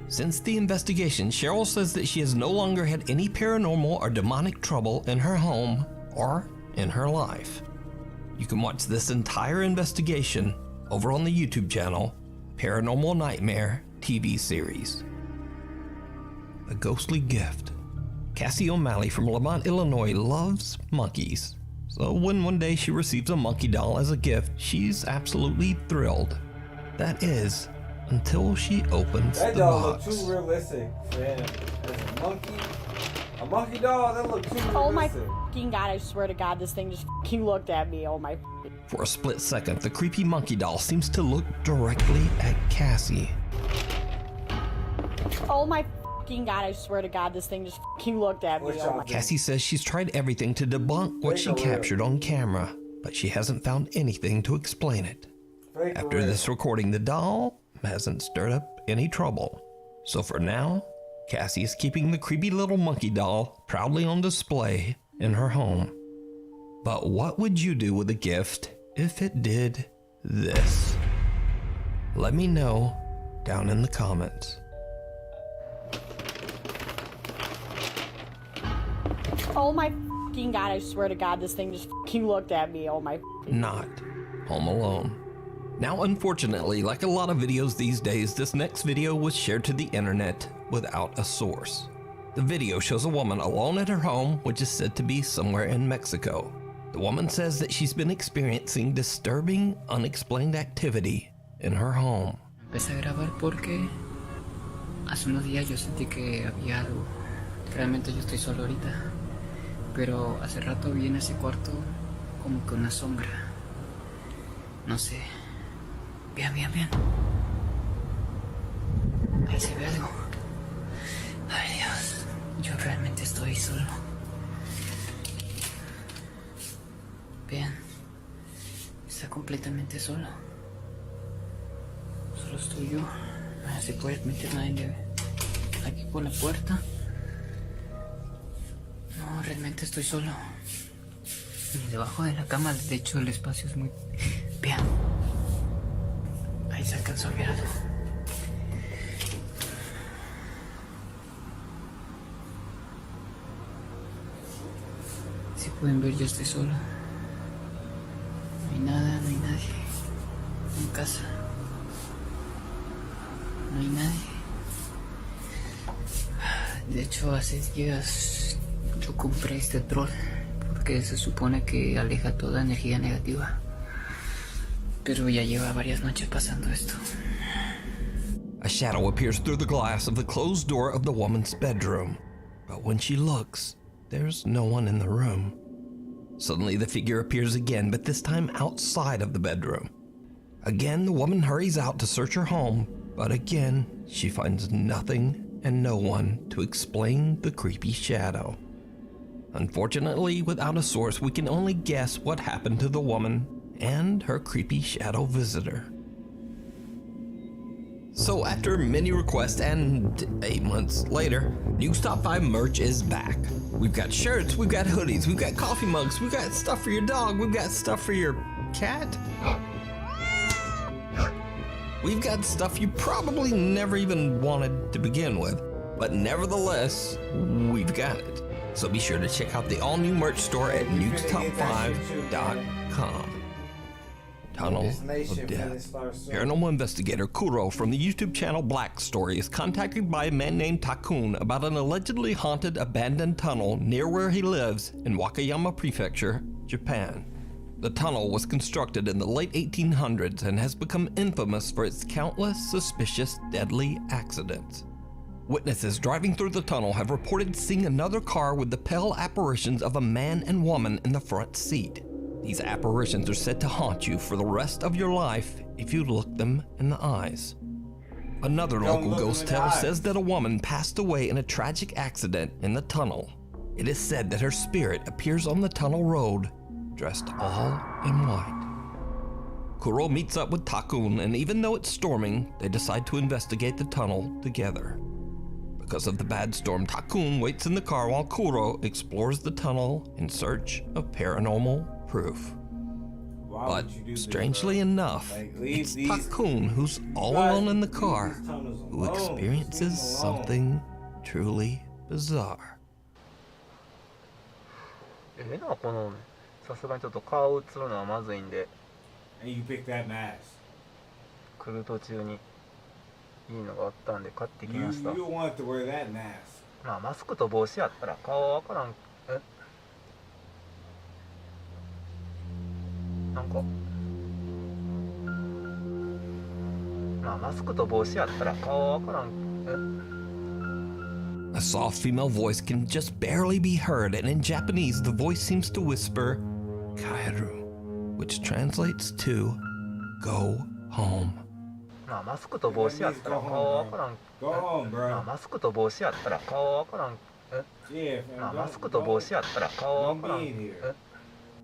Speaker 9: Since the investigation, Cheryl says that she has no longer had any paranormal or demonic trouble in her home or in her life. You can watch this entire investigation over on the YouTube channel, Paranormal Nightmare TV series. A ghostly gift. Cassie O'Malley from Lamont, Illinois loves monkeys. So when one day she receives a monkey doll as a gift, she's absolutely thrilled. That is, until she opens
Speaker 1: that
Speaker 9: the
Speaker 1: doll
Speaker 9: box.
Speaker 1: look too realistic, man. As a monkey doll, that look too realistic.
Speaker 12: Oh my fucking God, I swear to God, this thing just fucking looked at me. Oh my.
Speaker 9: For a split second, the creepy monkey doll seems to look directly at Cassie.
Speaker 12: Oh my fucking God, I swear to God, this thing just fucking looked at me. Oh my.
Speaker 9: Cassie says she's tried everything to debunk what she captured on camera, but she hasn't found anything to explain it. After this recording, the doll hasn't stirred up any trouble. So for now, Cassie is keeping the creepy little monkey doll proudly on display in her home. But what would you do with a gift if it did this? Let me know down in the comments.
Speaker 12: Oh my fucking God, I swear to God, this thing just fucking looked at me. Oh my.
Speaker 9: Not Home Alone. Now, unfortunately, like a lot of videos these days, this next video was shared to the internet without a source. The video shows a woman alone at her home, which is said to be somewhere in Mexico. The woman says that she's been experiencing disturbing, unexplained activity in her home.
Speaker 13: Empecé a grabar porque hace unos días yo sentí que había algo. Realmente yo estoy solo ahorita, pero hace rato vi en ese cuarto como que una sombra. No sé. Vean. Ahí se ve algo. Ay Dios, yo realmente estoy solo. Vean, está completamente solo. Solo estoy yo. No se puede meter nadie aquí por la puerta. No, realmente estoy solo. Y debajo de la cama, de hecho, el espacio es muy... Vean. Ahí se alcanzó a ver algo. Si pueden ver, yo estoy solo. No hay nada, no hay nadie. En casa. No hay nadie. De hecho, hace días yo compré este troll porque se supone que aleja toda energía negativa. Pero ya lleva varias noches pasando esto.
Speaker 9: A shadow appears through the glass of the closed door of the woman's bedroom. But when she looks, there's no one in the room. Suddenly the figure appears again, but this time outside of the bedroom. Again, the woman hurries out to search her home, but again, she finds nothing and no one to explain the creepy shadow. Unfortunately, without a source, we can only guess what happened to the woman and her creepy shadow visitor. So after many requests and 8 months later, Nuke's Top 5 merch is back. We've got shirts, we've got hoodies, we've got coffee mugs, we've got stuff for your dog, we've got stuff for your cat. We've got stuff you probably never even wanted to begin with, but nevertheless, we've got it. So be sure to check out the all-new merch store at nukestop5.com. Tunnel of Death. Paranormal investigator Kuro from the YouTube channel Black Story is contacted by a man named Takun about an allegedly haunted abandoned tunnel near where he lives in Wakayama Prefecture, Japan. The tunnel was constructed in the late 1800s and has become infamous for its countless suspicious deadly accidents. Witnesses driving through the tunnel have reported seeing another car with the pale apparitions of a man and woman in the front seat. These apparitions are said to haunt you for the rest of your life if you look them in the eyes. Another local ghost tale says that a woman passed away in a tragic accident in the tunnel. It is said that her spirit appears on the tunnel road, dressed all in white. Kuro meets up with Takun, and even though it's storming, they decide to investigate the tunnel together. Because of the bad storm, Takun waits in the car while Kuro explores the tunnel in search of paranormal proof. But strangely enough, it's Takun who's all alone in the car who experiences something truly bizarre.
Speaker 14: このさすがにちょっと顔映るのはまずいんで。
Speaker 1: And you pick that mask.
Speaker 14: 来る途中にいいのがあったんで買ってきました。
Speaker 1: You want to wear that mask.
Speaker 14: まあマスクと帽子やったら顔はわからん。なんかまあマスクと帽子やったら顔はわからん。
Speaker 9: A soft female voice can just barely be heard, and in Japanese, the voice seems to whisper, Kaeru, which translates to, go home.
Speaker 14: まあマスクと帽子やったら顔はわからん。
Speaker 1: Go home, bro.
Speaker 14: まあマスクと帽子やったら顔はわからん。まあマスクと帽子やったら顔はわからん。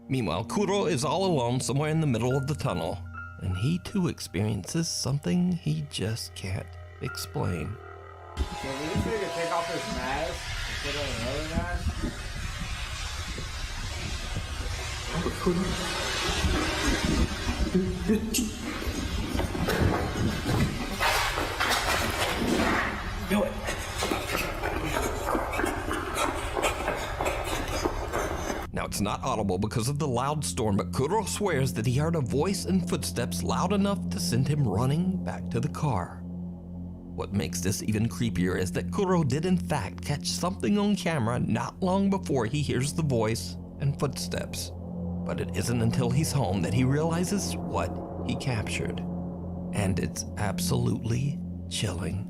Speaker 9: Meanwhile, Kuro is all alone somewhere in the middle of the tunnel, and he too experiences something he just can't explain.
Speaker 1: So will this nigga take off his mask and put on another mask?
Speaker 5: Do it.
Speaker 9: Now it's not audible because of the loud storm, but Kuro swears that he heard a voice and footsteps loud enough to send him running back to the car. What makes this even creepier is that Kuro did in fact catch something on camera not long before he hears the voice and footsteps. But it isn't until he's home that he realizes what he captured. And it's absolutely chilling.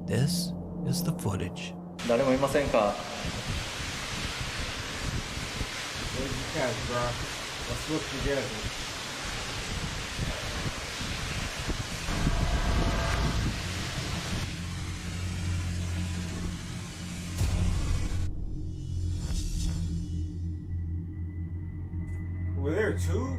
Speaker 9: This is the footage.
Speaker 14: 誰もいませんか?
Speaker 1: What did you catch, bro? Let's look together. Were there two?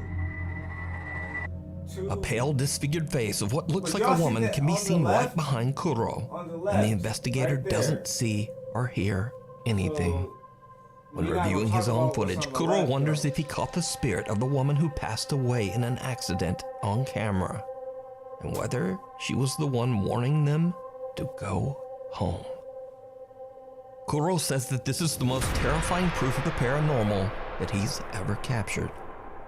Speaker 9: A pale, disfigured face of what looks like a woman can be seen right behind Kuro, and the investigator doesn't see or hear anything. When reviewing his own footage, Kuro wonders if he caught the spirit of the woman who passed away in an accident on camera, and whether she was the one warning them to go home. Kuro says that this is the most terrifying proof of the paranormal that he's ever captured.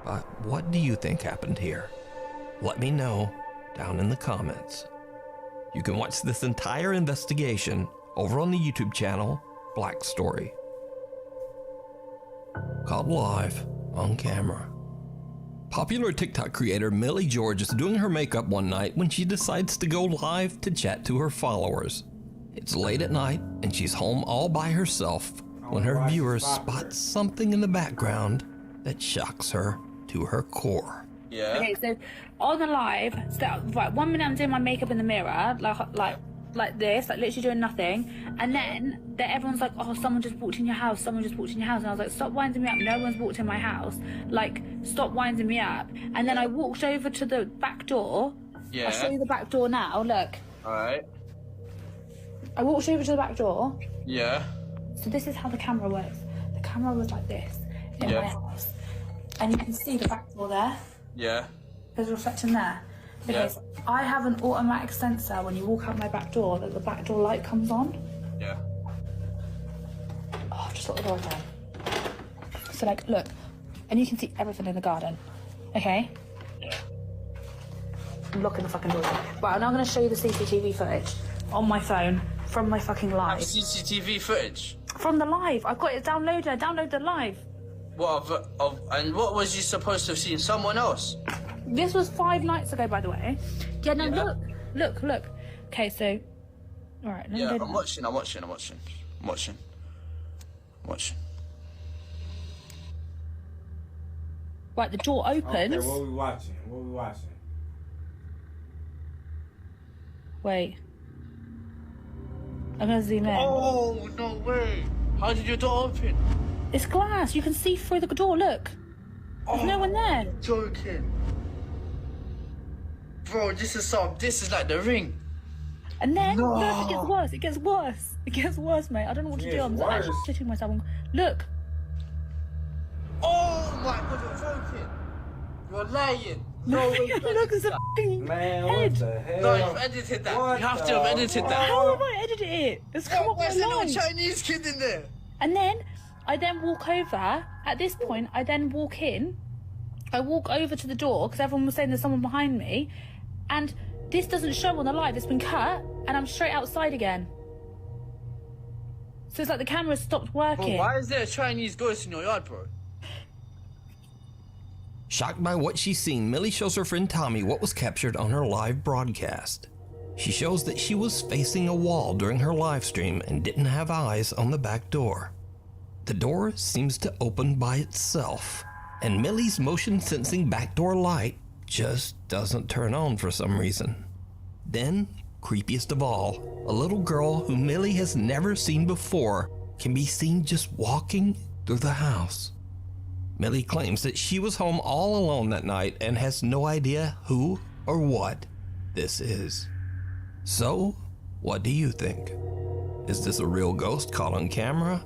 Speaker 9: But what do you think happened here? Let me know down in the comments. You can watch this entire investigation over on the YouTube channel Black Story, called Live on Camera. Popular TikTok creator Millie George is doing her makeup one night when she decides to go live to chat to her followers. It's late at night and she's home all by herself when her viewers spot something in the background that shocks her to her core.
Speaker 15: Yeah. Okay, so on the live, so right, 1 minute I'm doing my makeup in the mirror, like this, like literally doing nothing, and then everyone's like, oh, someone just walked in your house, someone just walked in your house, and I was like, stop winding me up, no one's walked in my house, like, stop winding me up. And then I walked over to the back door.
Speaker 14: Yeah.
Speaker 15: I'll show you the back door now, look.
Speaker 16: Alright.
Speaker 15: I walked over to the back door.
Speaker 16: Yeah.
Speaker 15: So this is how the camera works. The camera was like this in my house. And you can see the back door there.
Speaker 16: Yeah.
Speaker 15: There's a reflection there. Okay, so I have an automatic sensor when you walk out my back door that the back door light comes on.
Speaker 16: Yeah.
Speaker 15: Oh, I've just got the door again. So like, look, and you can see everything in the garden. Okay?
Speaker 16: Yeah.
Speaker 15: I'm locking the fucking door again. Right, I'm now going to show you the CCTV footage on my phone from my fucking live.
Speaker 16: CCTV footage?
Speaker 15: From the live. I've got it downloaded. I downloaded the live.
Speaker 16: What and what was you supposed to have seen? Someone else?
Speaker 15: This was 5 nights ago, by the way. Yeah, no, look. Okay, so... Alright, let me go
Speaker 16: I'm watching.
Speaker 15: Right, the door opens.
Speaker 1: Okay, what are we watching?
Speaker 15: Wait. I'm gonna zoom in.
Speaker 16: Oh, no way. How did your door open?
Speaker 15: It's glass. You can see through the door, look. There's no one there.
Speaker 16: You're joking. Bro, this is like The Ring.
Speaker 15: And then, look, it gets worse, mate. I don't know what to do. I'm actually shitting myself. Look.
Speaker 16: Oh my god, you're joking. You're lying. No,
Speaker 15: look, there's a fucking
Speaker 1: head.
Speaker 15: What
Speaker 1: the hell?
Speaker 16: No, you've edited that. You have to have edited that.
Speaker 15: How have I edited it? It's come up
Speaker 16: Where's the little
Speaker 15: online.
Speaker 16: Chinese kid in there?
Speaker 15: And then, I then walk over. At this point, I then walk in. I walk over to the door because everyone was saying there's someone behind me. And this doesn't show on the live. It's been cut. And I'm straight outside again. So it's like the camera stopped working.
Speaker 16: Bro, why is there a Chinese ghost in your yard, bro?
Speaker 9: Shocked by what she's seen, Millie shows her friend Tommy what was captured on her live broadcast. She shows that she was facing a wall during her live stream and didn't have eyes on the back door. The door seems to open by itself, and Millie's motion sensing backdoor light just doesn't turn on for some reason. Then, creepiest of all, a little girl who Millie has never seen before can be seen just walking through the house. Millie claims that she was home all alone that night and has no idea who or what this is. So, what do you think? Is this a real ghost caught on camera?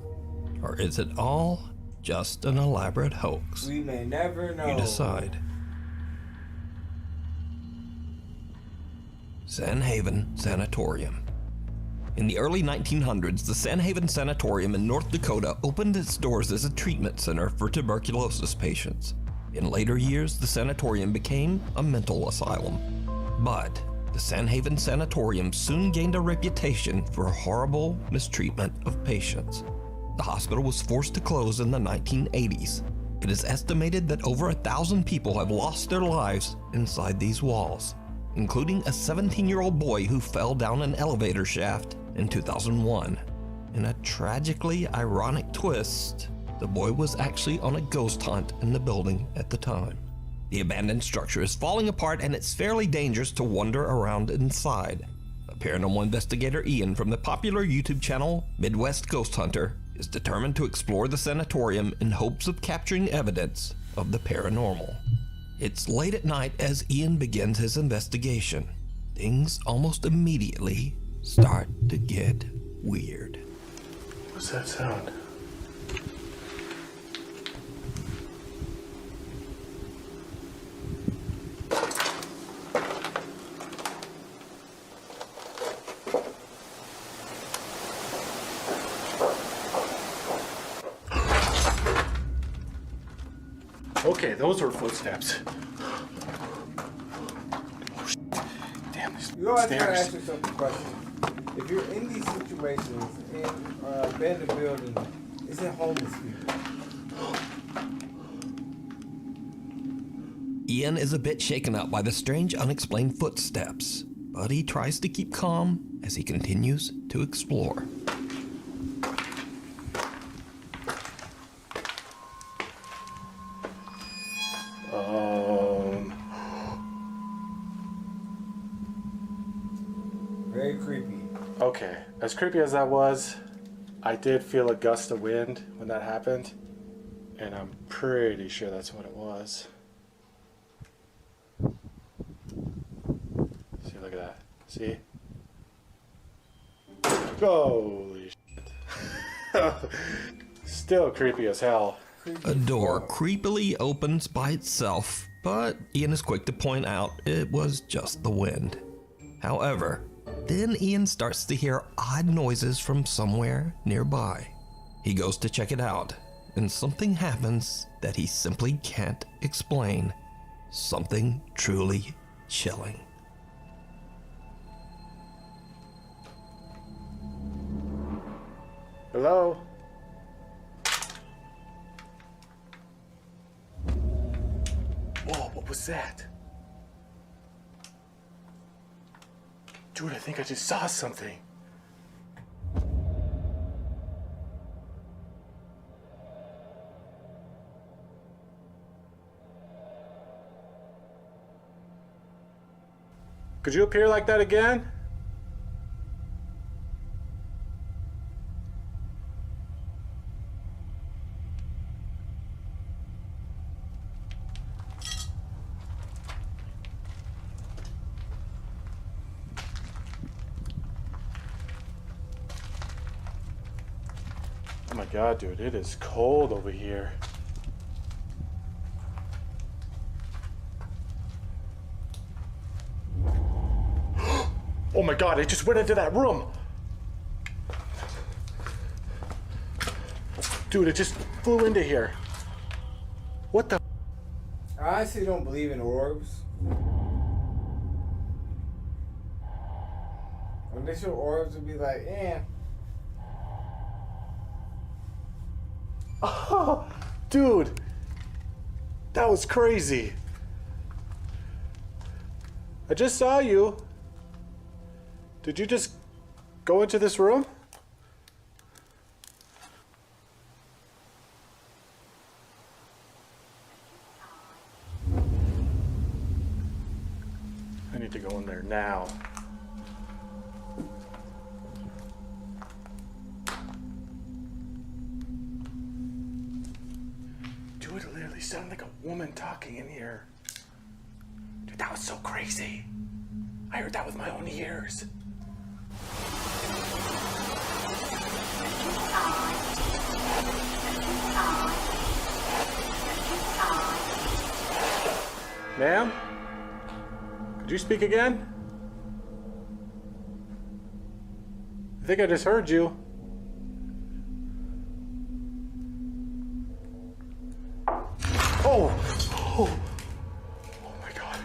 Speaker 9: Or is it all just an elaborate hoax?
Speaker 1: We may never know.
Speaker 9: You decide. Sandhaven Sanatorium. In the early 1900s, the Sandhaven Sanatorium in North Dakota opened its doors as a treatment center for tuberculosis patients. In later years, the sanatorium became a mental asylum. But the Sandhaven Sanatorium soon gained a reputation for horrible mistreatment of patients. The hospital was forced to close in the 1980s. It is estimated that over 1,000 people have lost their lives inside these walls, including a 17-year-old boy who fell down an elevator shaft in 2001. In a tragically ironic twist, the boy was actually on a ghost hunt in the building at the time. The abandoned structure is falling apart and it's fairly dangerous to wander around inside. Paranormal investigator Ian from the popular YouTube channel Midwest Ghost Hunter is determined to explore the sanatorium in hopes of capturing evidence of the paranormal. It's late at night as Ian begins his investigation. Things almost immediately start to get weird.
Speaker 7: What's that sound? Okay, those were footsteps. Oh, shit. Damn, these
Speaker 1: You always gotta
Speaker 7: stairs.
Speaker 1: ask yourself the question. If you're in these situations in abandoned building, is it homeless people?
Speaker 9: Ian is a bit shaken up by the strange unexplained footsteps, but he tries to keep calm as he continues to explore.
Speaker 1: Very creepy.
Speaker 7: Okay, as creepy as that was, I did feel a gust of wind when that happened, and I'm pretty sure that's what it was. See, look at that. See? Holy shit. Still creepy as hell.
Speaker 9: A door creepily opens by itself, but Ian is quick to point out it was just the wind. However, then Ian starts to hear odd noises from somewhere nearby. He goes to check it out, and something happens that he simply can't explain. Something truly chilling.
Speaker 7: Hello? Whoa, what was that? Dude, I think I just saw something. Could you appear like that again? Oh my god, dude, it is cold over here. Oh my god, I just went into that room! Dude, it just flew into here. What the?
Speaker 1: I honestly don't believe in orbs. Initial orbs would be like, eh.
Speaker 7: Oh, dude, that was crazy. I just saw you. Did you just go into this room? I need to go in there now. Dude, it literally sounded like a woman talking in here. Dude, that was so crazy. I heard that with my own ears. Ma'am? Could you speak again? I think I just heard you. Oh! Oh my god.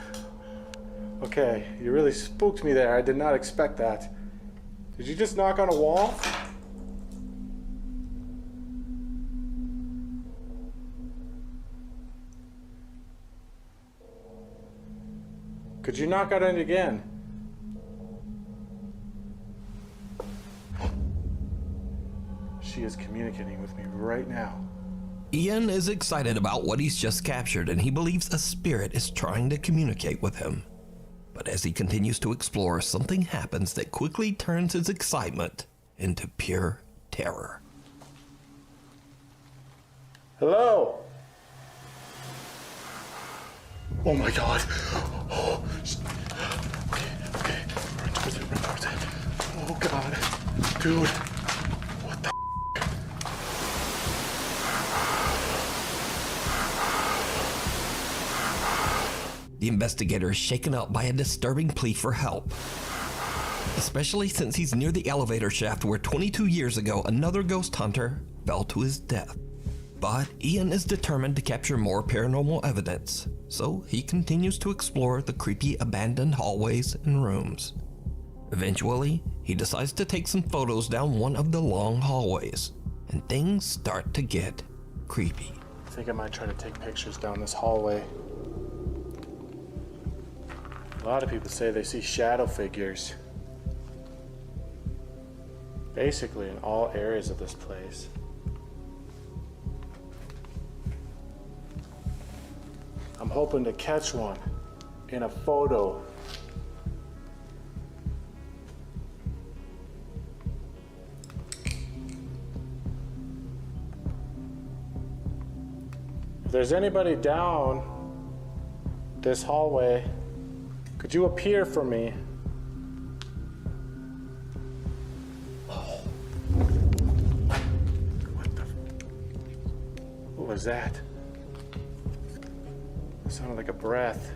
Speaker 7: Okay, you really spooked me there. I did not expect that. Did you just knock on a wall? Could you knock on it again? She is communicating with me right now.
Speaker 9: Ian is excited about what he's just captured, and he believes a spirit is trying to communicate with him. But as he continues to explore, something happens that quickly turns his excitement into pure terror.
Speaker 7: Hello? Oh my god. Oh, okay. Run towards it. Oh god. Dude. What the
Speaker 9: The investigator is shaken up by a disturbing plea for help, especially since he's near the elevator shaft where 22 years ago another ghost hunter fell to his death. But Ian is determined to capture more paranormal evidence, so he continues to explore the creepy abandoned hallways and rooms. Eventually, he decides to take some photos down one of the long hallways, and things start to get creepy.
Speaker 7: I think I might try to take pictures down this hallway. A lot of people say they see shadow figures. Basically in all areas of this place. I'm hoping to catch one in a photo. If there's anybody down this hallway, could you appear for me? What was that? It sounded like a breath.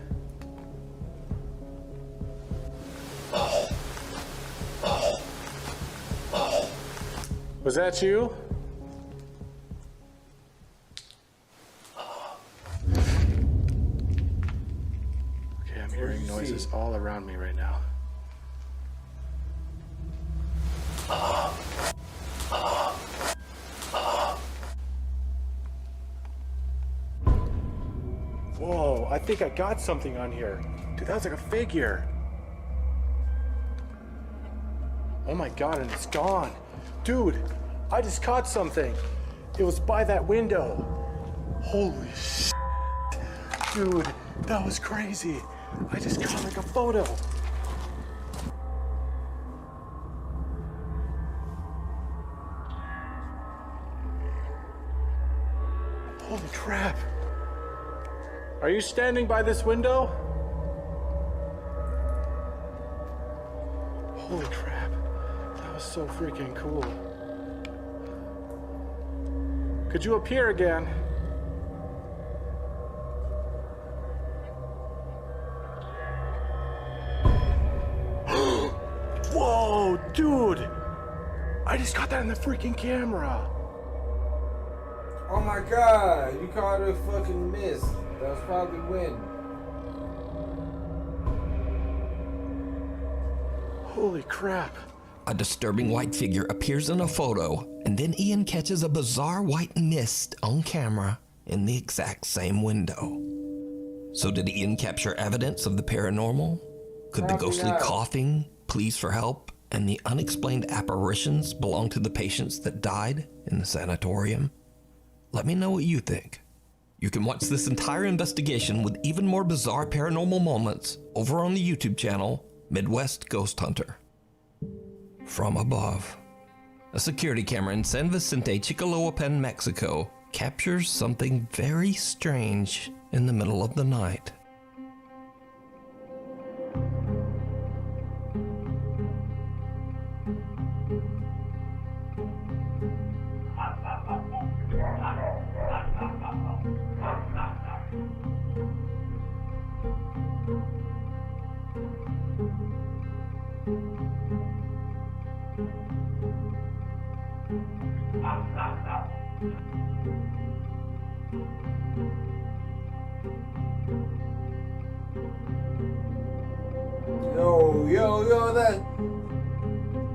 Speaker 7: Was that you? Okay, I'm hearing noises all around me right now. Whoa, I think I got something on here. Dude, that was like a figure. Oh my god, and it's gone. Dude, I just caught something. It was by that window. Holy shit. Dude, that was crazy. I just caught like a photo. Holy crap. Are you standing by this window? Holy crap. That was so freaking cool. Could you appear again? Whoa, dude! I just got that in the freaking camera.
Speaker 1: Oh my god, you called it a fucking miss. That was probably wind.
Speaker 7: Holy crap.
Speaker 9: A disturbing white figure appears in a photo, and then Ian catches a bizarre white mist on camera in the exact same window. So did Ian capture evidence of the paranormal? Could the ghostly coughing, pleas for help, and the unexplained apparitions belong to the patients that died in the sanatorium? Let me know what you think. You can watch this entire investigation with even more bizarre paranormal moments over on the YouTube channel, Midwest Ghost Hunter. From above, a security camera in San Vicente, Chicoloapan, Mexico, captures something very strange in the middle of the night.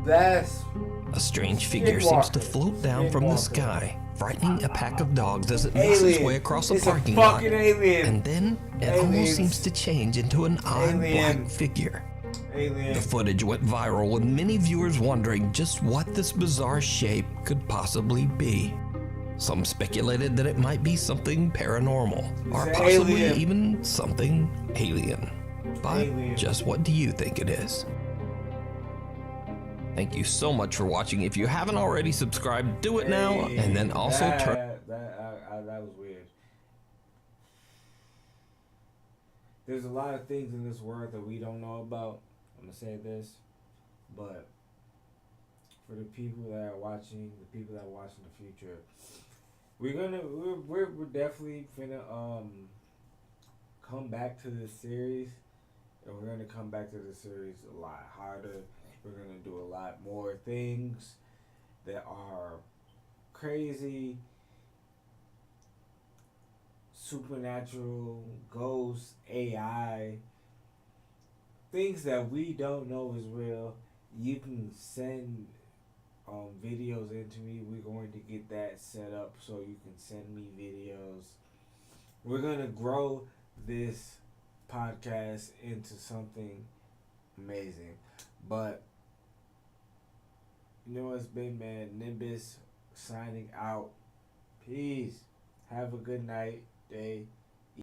Speaker 1: That's...
Speaker 9: A strange figure seems to float down from the sky, frightening a pack of dogs as it makes its way across a parking lot. And then it almost seems to change into an odd black figure. The footage went viral with many viewers wondering just what this bizarre shape could possibly be. Some speculated that it might be something paranormal, or possibly even something alien. But just what do you think it is? Thank you so much for watching. If you haven't already subscribed, do it now, and then also turn...
Speaker 1: That was weird. There's a lot of things in this world that we don't know about. I'm gonna say this, but for the people that are watching, the people that are watching the future, we're definitely finna come back to this series, and we're gonna come back to this series a lot harder. We're gonna do a lot more things that are crazy, supernatural, ghosts, AI, things that we don't know is real. You can send videos into me. We're going to get that set up so you can send me videos. We're gonna grow this podcast into something amazing. But you know what's been, man? Nimbus signing out. Peace. Have a good night, day.